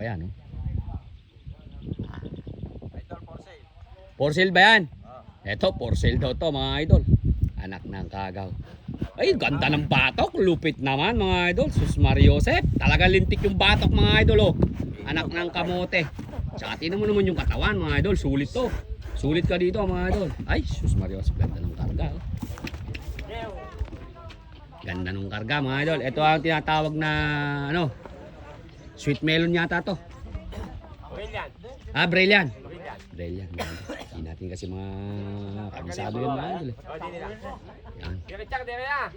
pa yan, no? Idol for sale. For sale ba yan? Eto, for sale daw to mga idol. Anak ng kagaw. Ay, ganda ng batok. Lupit naman mga idol. Sus Mariosep. Talaga lintik yung batok mga idol, oh. Anak ng kamote. Tsaka tinan mo naman yung katawan mga idol. Sulit to. Sulit ka dito mga idol. Ay, sus Mariosep. Ganda ng karga, oh. Ganda ng karga mga idol. Ito ang tinatawag na, ano, sweet melon yata to. Brilliant. Ah, brilliant. Brilliant. Brilliant. Hindi natin kasi mga kabisado yan mga idol, eh. O, di nila. Yan. Diretsak, dire na.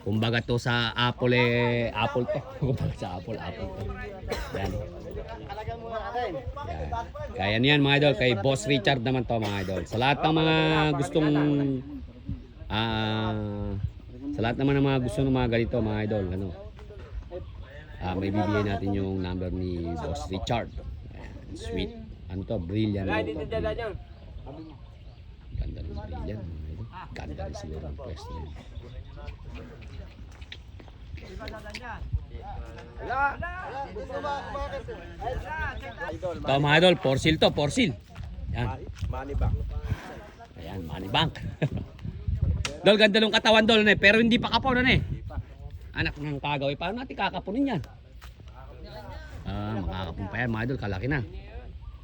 Kumbaga to sa Apple, Apple to. Kumbaga sa Apple to. Yan. Yan. Kaya niyan mga idol, kay Boss Richard naman to mga idol. Sa lahat ng mga gustong sa lahat naman ng mga gusto ng mga ganito mga idol, ano. May bibigyan natin yung number ni Boss Richard. Ayan, sweet. Ano to? Brilliant. Wala, Ano di to? nila yun. Ganda ng brilliant mga idol. Ganda rin siguro ang pwesto niya. Wala. Ito mga idol, for sale to, for sale. Yan. Money back. Ayan, money bank. Dol, ganda ng katawan dol, eh. Pero hindi pa kapaw na, eh. Anak ng kagaw, eh. Paano natin kakapunin yan? Makakapun pa yan mga idol, kalaki na.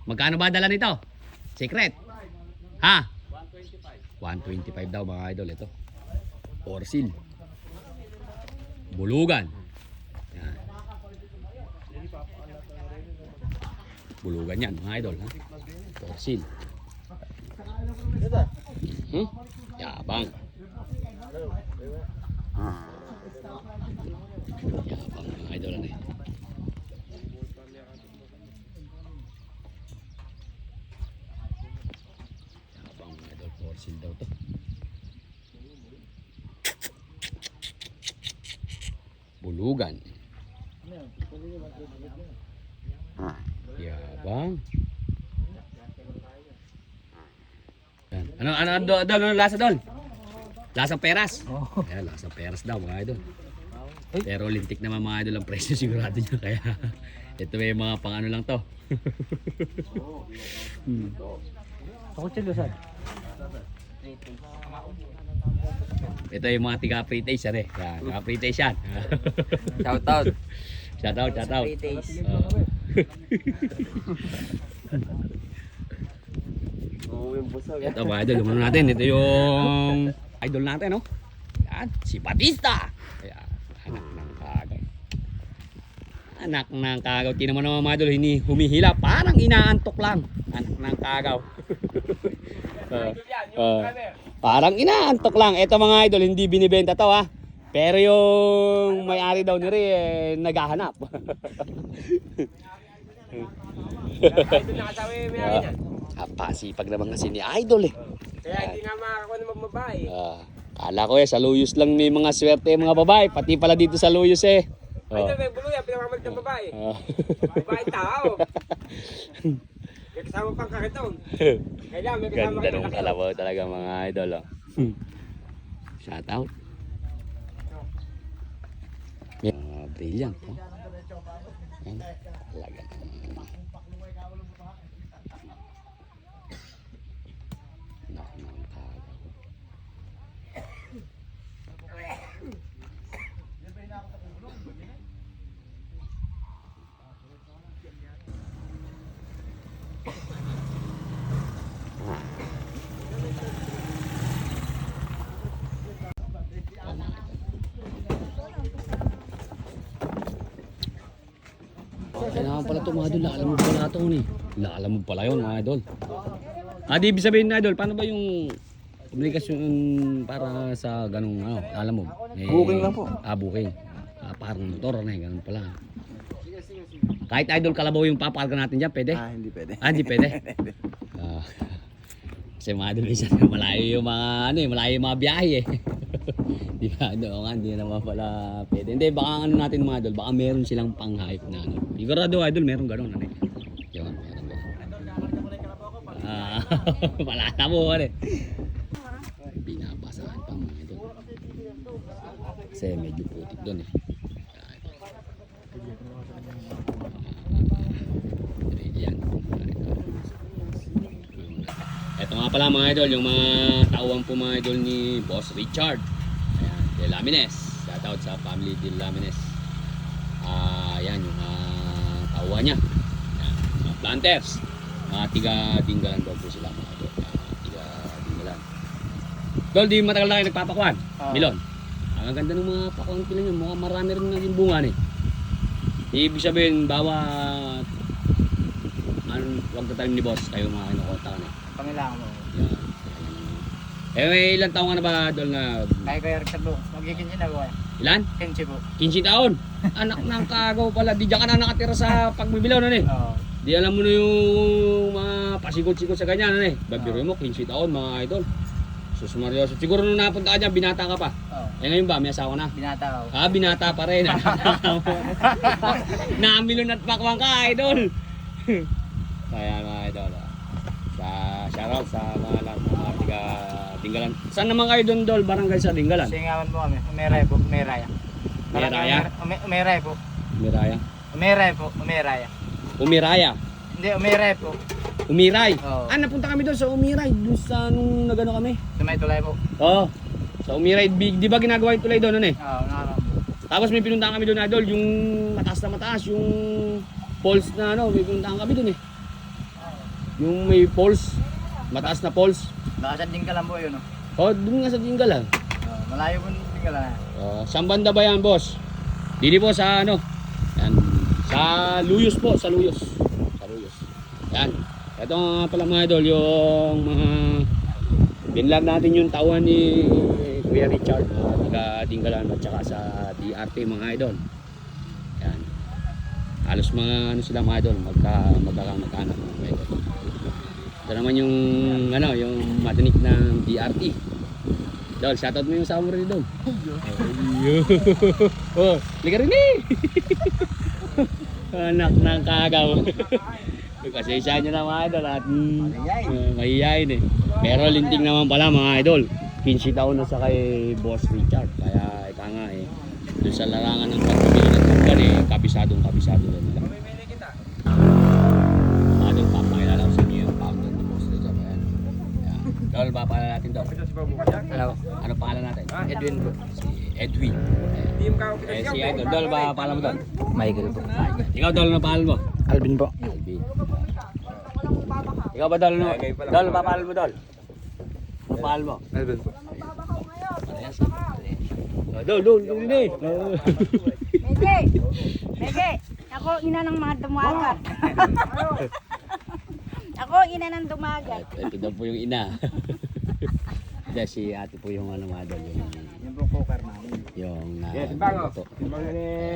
Magkano ba dala nito? Secret? Ha? 125 daw mga idol, ito. For sale. Bulugan. Yan. Bulugan yan mga idol, ha? For sale. Yabang. Yabang mga idol, ano, eh. Yabang mga idol, for sale daw to. Bulugan. Yabang. Yan. Ano lasa dol? Lasang peras. Ayan, lasang peras daw mga idol. Pero lintik naman mga idol ang presyo sigurado niya. Kaya ito may mga pang ano lang to. Ako chilusan. Ito yung mga tiga pre-taste yan, eh. Yan, mga pre-taste yan. Shout out. Shout out, shout out. Pre-taste. Ito mga idol, lumano natin. Ito yung idol natin, no? Yan, si Batista. Ayan, anak ng kagaw. Anak ng kagaw. Tingnan mo naman mga idol, humihila. Parang inaantok lang. Anak ng kagaw. Parang inaantok lang. Ito mga idol, hindi binibenta to, ha. Pero yung may-ari daw nila, naghahanap. Idol na kasawi yung may niyan. Pasipag naman kasi ni idol, eh. Kaya hindi nga makakakuha ng mga babae. Kala ko, sa Luyos lang may mga swerte mga babae. Pati pala dito sa Luyos, eh. Idol, may bulo yan. Pinamamalit ng babae. Babae tao. May kasama pang kakitong. Kailangan may kasama Ganda nung kalabaw talaga mga idol, oh. Shout out. Brilliant, oh. Yan, talaga naman. Anak ng kagaw. Kaya naman pala ito mga idol, laalamog pala ito ni. Laalamog pala yun mga idol. Di ibig sabihin na idol, paano ba yung komunikasyon para sa ganung ano, laalamog? Booking lang po. Booking. Parang motor na, ganun pala. Kahit idol kalabaw yung papakarga natin dyan, pwede? Hindi pwede. Hindi pwede? Kasi mga idol, isa malayo yung mga, ano eh, malayo yung mga biyahe eh. Di ba? Doon nga, hindi naman pala pwede. Hindi, baka ano natin mga idol, baka meron silang pang-hype na ano. Sigurado idol, meron gano'n. Ano, yun, meron gano'n. Wala na mo, ano eh. Binabasahan pa mga idol. Kasi medyo putik doon eh. nga pala mga idol, yung mga tauhan po mga idol ni Boss Richard. Ayan, De Lamines. Shoutout sa family De Lamines. Ayan, yung tauhan niya. Ayan, mga planters. Mga tiga-dinggalan daw po sila mga idol. Tiga-dinggalan. Dol, di matagal na kayo nagpapakuan. Milon. Ang ganda ng mga pakuan pila nyo. Mukhang marami rin naging bunga eh. Ibig sabihin, bawat huwag tatalim ni boss, kayo mga kinukonta ka na. Pangailangan mo. Yan. May ilang taong ka na ba, Dol, na... Kaya Kuya Richard po. Magiging na po. Ilan? 15 po. 15 taon. Anak ng kagaw pala. Di dyan ka na nakatira sa pagbibilaw na Oo. Di alam mo na yung mga pasikot-sikot sa ganyan na Babiro mo, 15 taon mga idol. Sus Mario. Siguro nung napunta ka dyan, binata ka pa. Oo. Ngayon ba, may asawa na? Binata ako. Binata pa rin. Namilon at pakwan ka, idol. Kaya mga idol. Shoutout sa mga lahat ng mga tiga Dinggalan. Saan naman kayo doon, Dol? Barangay sa Dinggalan? Singawan po kami. Umeray po. Umeraya. Umeraya? Umeray po. Umiraya? Umeray po. Umeraya. Umiraya? Hindi, umeray po. Umiray? Oo. Napunta kami doon sa Umiray. Doon sa nung nagano kami. Sa may tulay po. Oo. Sa Umiray. Di ba ginagawa yung tulay doon? Oo, nakaraan po. Tapos may pinuntahan kami doon, Idol. Yung mataas na mataas. Yung falls na may pinuntahan kami doon Yung may falls. Mataas na falls. Baka sa Dinggalan po yun. Doon nga sa Dinggalan. Malayo po yung Dinggalan. Saan banda ba yan, boss? Dili po sa yan, sa Luyos po, sa Luyos. Sa Luyos. Yan. Ito nga pala mga idol, yung mga binlog natin yung tauhan ni Kuya Richard, mga taga Dinggalan at saka sa DRT mga idol. Yan. Halos mga sila mga idol, magkakanak mga idol. Ito naman yung yung matinik ng DRT. Dol, shoutout mo yung sama mo rin doon. Liga rin Anak ng kagaw. Kasi isa nyo na mga idol at mahihayin Pero linting naman pala mga idol. 15 taon na sa kay Boss Richard. Kaya ika nga doon sa larangan ng pagpili ng tanggal kabisado na nila. Mga idol, papakilala ko sa inyo yung founder ni Boss Richard. Ayan. Dol, papakilala natin Dol. Hello. Ano pangalan natin? Edwin po. Si Edwin. Si Idol. Dol, ba pangalan mo Dol? Michael po. Ikaw Dol, ano pangalan mo? Alvin po. Alvin. Ikaw ba Dol? Dol, ba pangalan mo Dol? Ano pangalan mo? Alvin po. Dol. Mege, ako ina ng mga dumagat. Ako ina ng dumagat. Ito daw po yung ina. Hindi, si ate po yung mga Dol. Yung po cooker namin. Yung Bango.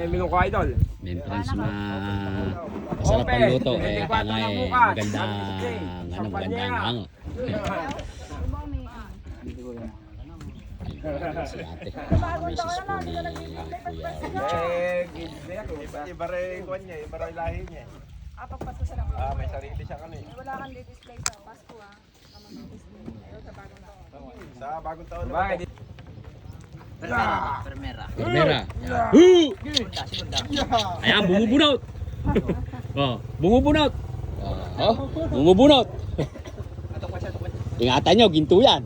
Milong ko idol. Membrance masarap ang luto. Magandang hango. Si ate. Misis po ni Kuya Richard. Iba rin kuwan niya, iba rin lahi niya. Pagpato sa lang. May sarili siya kani. Wala kang display sa Pasko Sa bagong taon naman. Bakit? Permera. Primera. Ayan, bumubunot. Bumubunot. Bumubunot. Ingatan nyo, ginto yan.